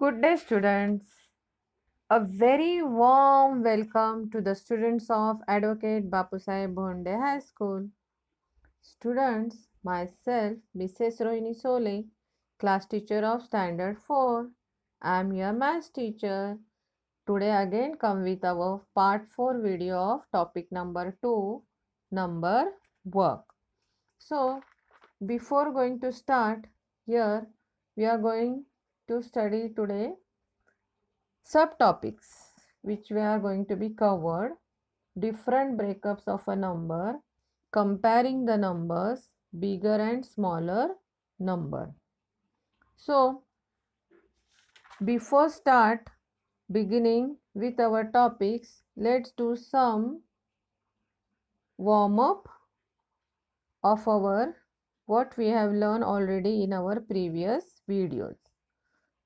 Good day, students. A very warm welcome to the students of Advocate Bapusaheb Bhonde High School. Students, myself, Mrs. Rohini Sole, class teacher of Standard 4. I am your math teacher. Today again come with our part 4 video of topic number 2, number work. So, before going to start, here we are going to study today subtopics which we are going to be covered: different breakups of a number, comparing the numbers, bigger and smaller number. So before start beginning with our topics, let's do some warm up of our what we have learned already in our previous videos.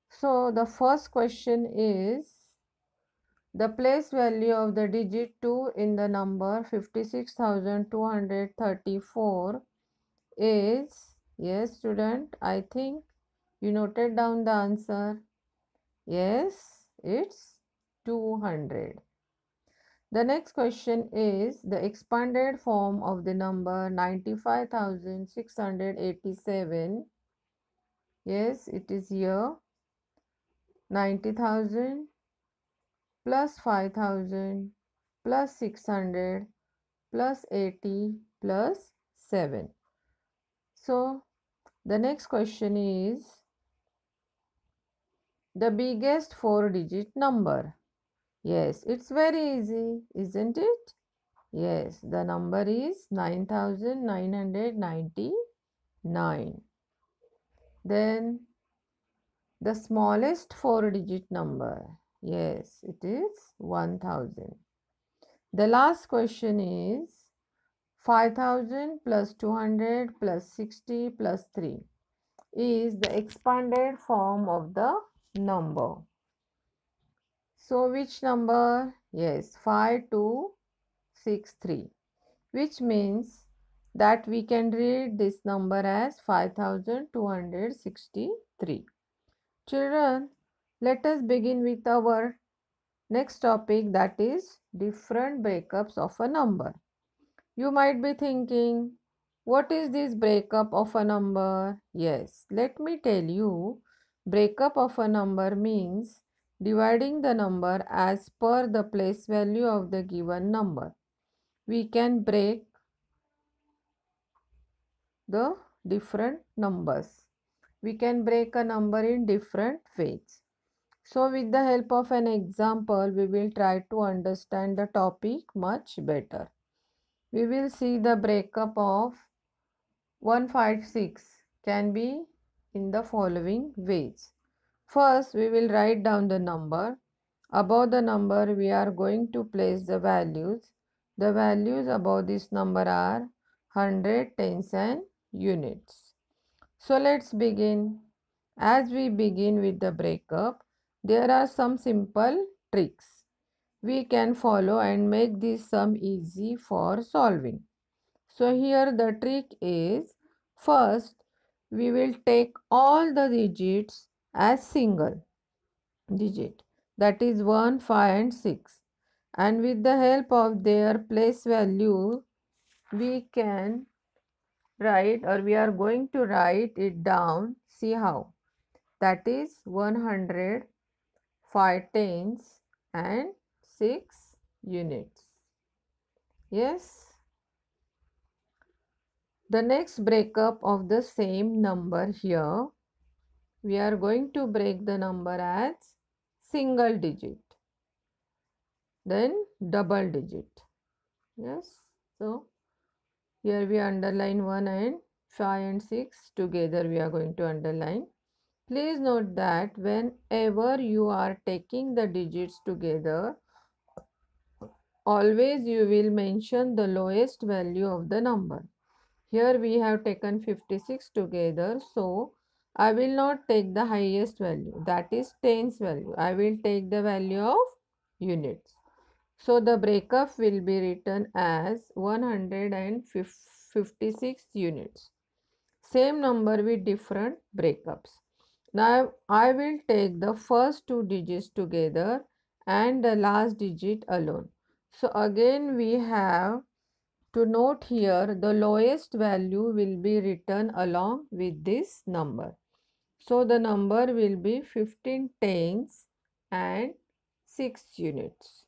So the first question is, the place value of the digit 2 in the number 56,234 is, yes student, I think you noted down the answer. Yes, it's 200. The next question is, the expanded form of the number 95,687. Yes, it is here. 90,000 plus 5,000 plus 600 plus 80 plus 7. So the next question is, the biggest 4-digit number. Yes, it's very easy, isn't it? Yes, the number is 9,999. Then the smallest 4-digit number. Yes, it is 1,000. The last question is, 5,000 plus 200 plus 60 plus 3 is the expanded form of the number. So which number? Yes, 5263, which means that we can read this number as 5263. Children, let us begin with our next topic, that is different breakups of a number. You might be thinking, what is this breakup of a number? Yes, let me tell you. Breakup of a number means dividing the number as per the place value of the given number. We can break the different numbers. We can break a number in different ways. So with the help of an example, we will try to understand the topic much better. We will see the breakup of 156 can be in the following ways. First, we will write down the number. Above the number, we are going to place the values. The values above this number are 100, tens and units. So let's begin. As we begin with the breakup, there are some simple tricks we can follow and make this sum easy for solving. So here the trick is, first we will take all the digits as single digit, that is 1, 5 and 6, and with the help of their place value we can write, or we are going to write it down. See how? That is 100, 5 tens and 6 units. Yes. The next breakup of the same number here, we are going to break the number as single digit, then double digit. Yes. So here we underline 1 and 5 and 6 together we are going to underline. Please note that whenever you are taking the digits together, always you will mention the lowest value of the number. Here we have taken 56 together, so I will not take the highest value, that is tens value. I will take the value of units. So the breakup will be written as 156 units. Same number with different breakups. Now I will take the first two digits together and the last digit alone. So again we have to note here the lowest value will be written along with this number. So the number will be 15 tens and 6 units.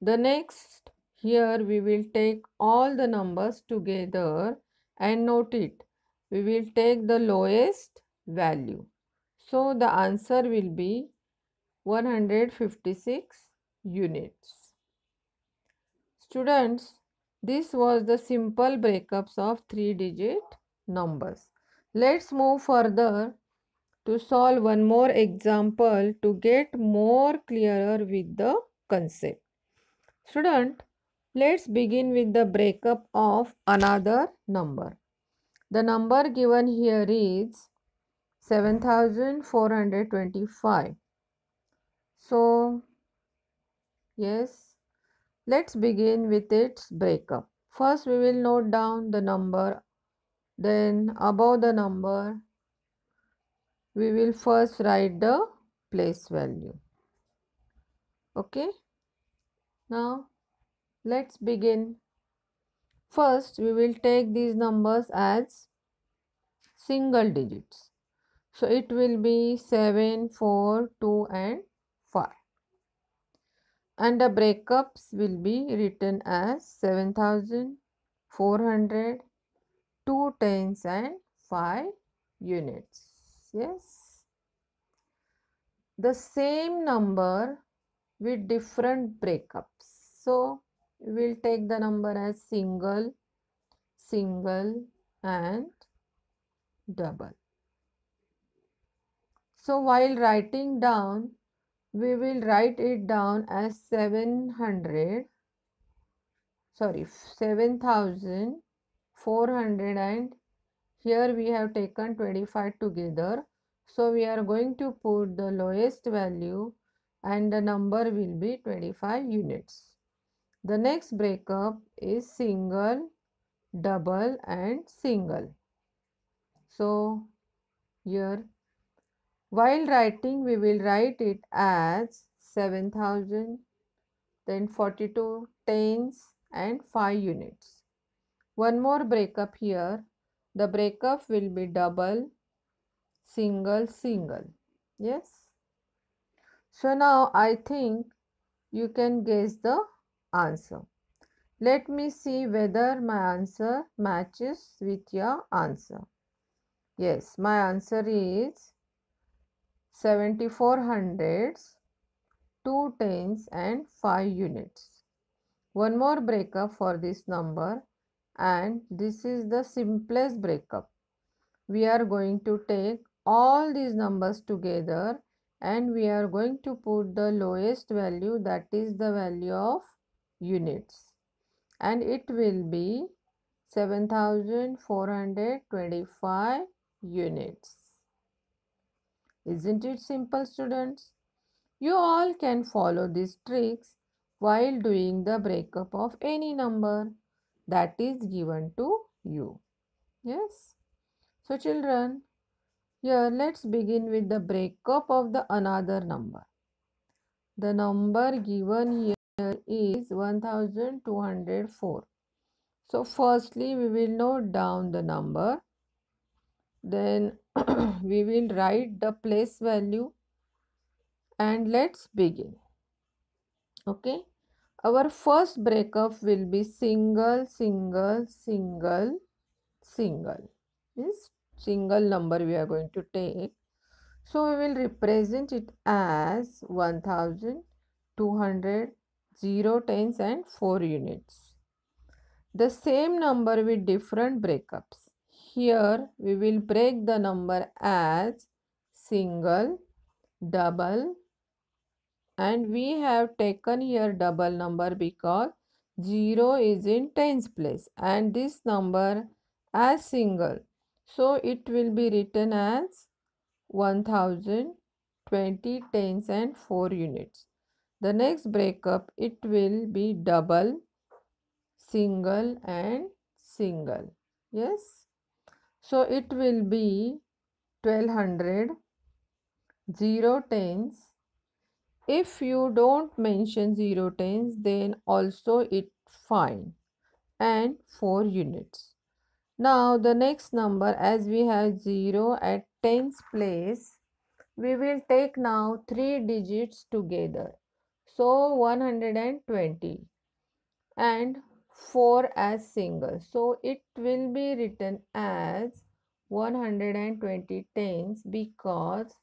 The next, here we will take all the numbers together and note it. We will take the lowest value. So the answer will be 156 units. Students, this was the simple breakups of 3-digit numbers. Let's move further to solve one more example to get more clearer with the concept. Student, let's begin with the breakup of another number. The number given here is 7425. So, yes, let's begin with its breakup. First, we will note down the number, then above the number, we will first write the place value. Okay, now let's begin. First, we will take these numbers as single digits. So it will be 7, 4, 2 and 5. And the breakups will be written as 7400, 2 tens and 5 units. Yes. The same number with different breakups. So we will take the number as single, single and double. So while writing down, we will write it down as 7,400, and here we have taken 25 together. So we are going to put the lowest value and the number will be 25 units. The next breakup is single, double and single. So here while writing we will write it as 7,000, then 42 tens and 5 units. One more breakup here. The breakup will be double, single, single. Yes. So now I think you can guess the answer. Let me see whether my answer matches with your answer. Yes, my answer is 74 hundreds, 2 tens and 5 units. One more breakup for this number, and this is the simplest breakup. We are going to take all these numbers together and we are going to put the lowest value, that is the value of units, and it will be 7425 units. Isn't it simple, students? You all can follow these tricks while doing the breakup of any number that is given to you. Yes. So children, here let's begin with the breakup of the another number. The number given here is 1204. So firstly we will note down the number, then we will write the place value and let's begin. Okay. Our first breakup will be single, single, single, single. This single number we are going to take. So we will represent it as 1200, 0 tens and 4 units. The same number with different breakups. Here we will break the number as single, double, and we have taken here double number because 0 is in tens place and this number as single. So it will be written as 1020 tens and 4 units. The next breakup, it will be double, single and single. Yes. So it will be 1200, 0 tens. If you don't mention 0 tens, then also it fine, and 4 units. Now the next number, as we have 0 at tens place, we will take now 3 digits together. So 120 and 4 as single. So it will be written as 120 tens because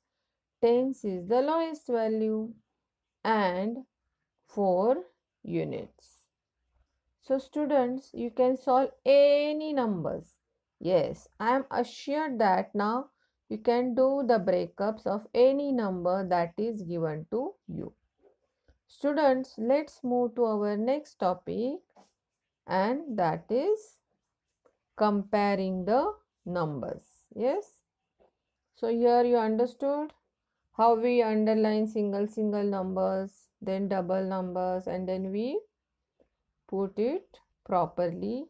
tens is the lowest value and 4 units. So students, you can solve any numbers. Yes, I am assured that now you can do the breakups of any number that is given to you. Students, let's move to our next topic, and that is comparing the numbers. Yes. So here you understood how we underline single numbers, then double numbers, and then we put it properly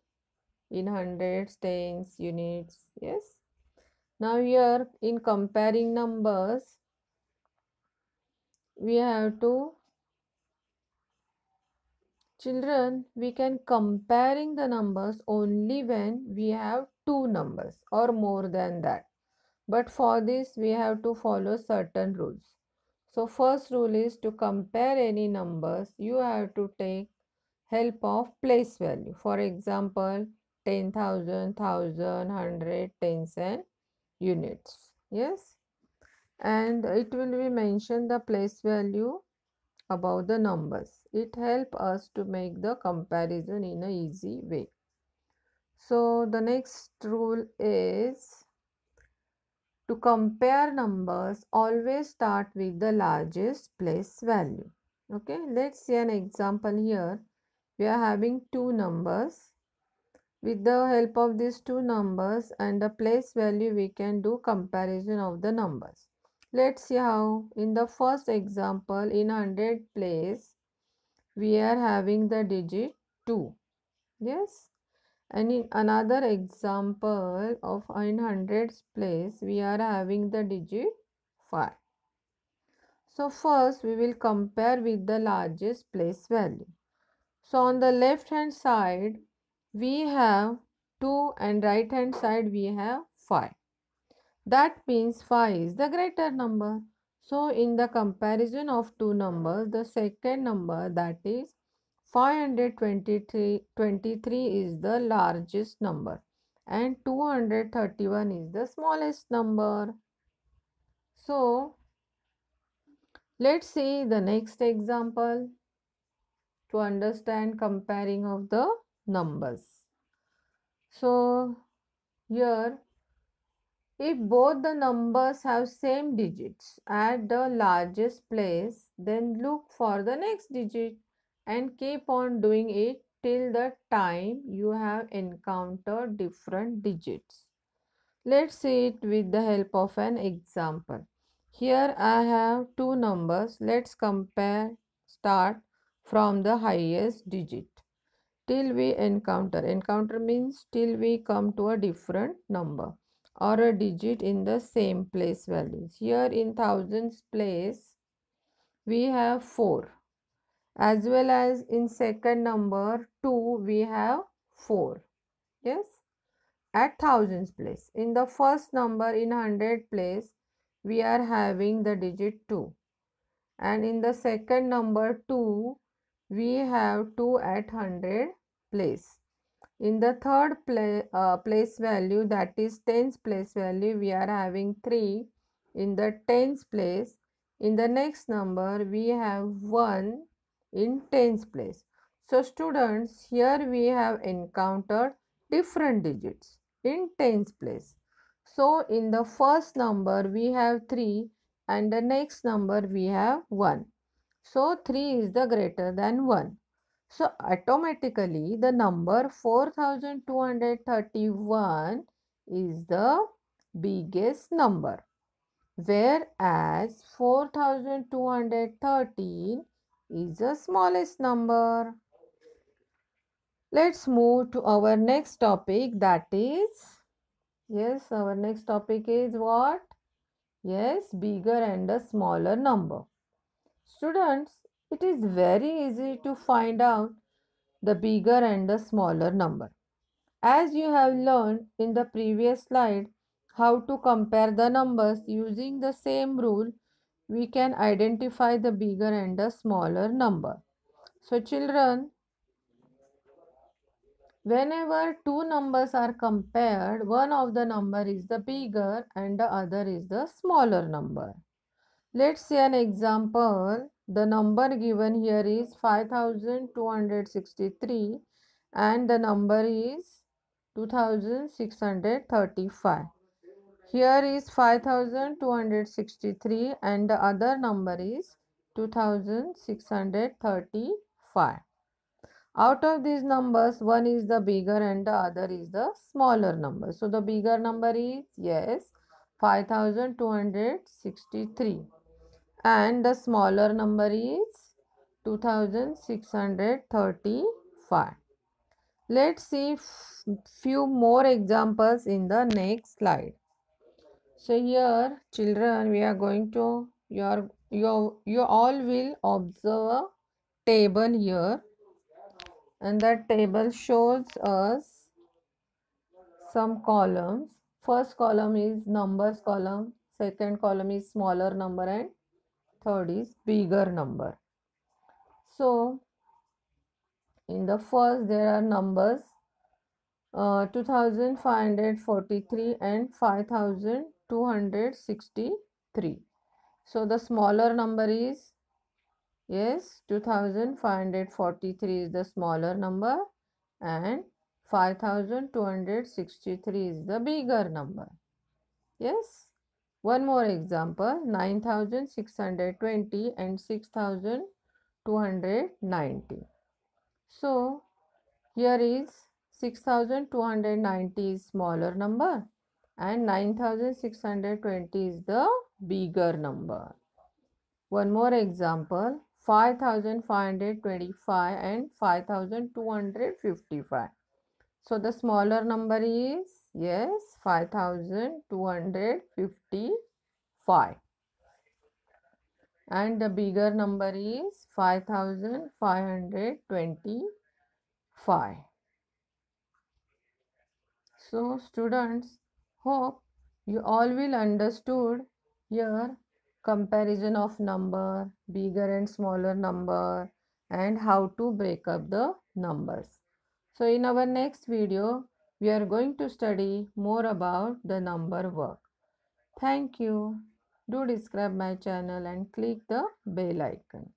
in hundreds, tens, units. Yes. Now here in comparing numbers, we have to, children, we can comparing the numbers only when we have two numbers or more than that. But for this we have to follow certain rules. So first rule is to compare any numbers, you have to take help of place value. For example, 10,000, 1,000, 100, tens and units. Yes. And it will be mentioned the place value above the numbers. It helps us to make the comparison in a easy way. So the next rule is to compare numbers, always start with the largest place value. Okay, let's see an example here. We are having two numbers. With the help of these two numbers and the place value, we can do comparison of the numbers. Let's see how. In the first example, in 100 place, we are having the digit 2. Yes. And in another example of in hundreds place, we are having the digit 5. So first we will compare with the largest place value. So on the left hand side we have 2 and right hand side we have 5. That means 5 is the greater number. So in the comparison of two numbers, the second number, that is 523 is the largest number and 231 is the smallest number. So let's see the next example to understand comparing of the numbers. So here, if both the numbers have same digits at the largest place, then look for the next digit and keep on doing it till the time you have encountered different digits. Let's see it with the help of an example. Here I have two numbers. Let's compare, start from the highest digit till we encounter means till we come to a different number or a digit in the same place values. Here in thousands place we have 4, as well as in second number 2 we have 4. Yes, at thousands place. In the first number in 100 place we are having the digit 2, and in the second number 2 we have 2 at 100 place. In the third place value, that is tens place value, we are having 3 in the tens place. In the next number, we have 1 in tens place. So students, here we have encountered different digits in tens place. So in the first number, we have 3 and the next number we have 1. So 3 is the greater than 1. So automatically the number 4231 is the biggest number, whereas 4213 is the smallest number. Let's move to our next topic, that is, yes, our next topic is what? Yes, bigger and a smaller number. Students, it is very easy to find out the bigger and the smaller number. As you have learned in the previous slide how to compare the numbers using the same rule, we can identify the bigger and the smaller number. So children, whenever two numbers are compared, one of the number is the bigger and the other is the smaller number. Let's see an example. The number given here is 5263 and the number is 2635. Here is 5263 and the other number is 2635. Out of these numbers, one is the bigger and the other is the smaller number. So the bigger number is, yes, 5263 and the smaller number is 2635. Let's see few more examples in the next slide. So here children, we are going to you all will observe a table here, and that table shows us some columns. First column is numbers column, second column is smaller number, and third is bigger number. So in the first there are numbers 2543 and 5263. So the smaller number is, yes, 2543 is the smaller number and 5263 is the bigger number. Yes. One more example, 9620 and 6290. So here is 6290 is smaller number and 9620 is the bigger number. One more example, 5525 and 5255. So the smaller number is, yes, 5255 and the bigger number is 5525. So students, hope you all will understood here comparison of number, bigger and smaller number, and how to break up the numbers. So in our next video, we are going to study more about the number work. Thank you. Do subscribe my channel and click the bell icon.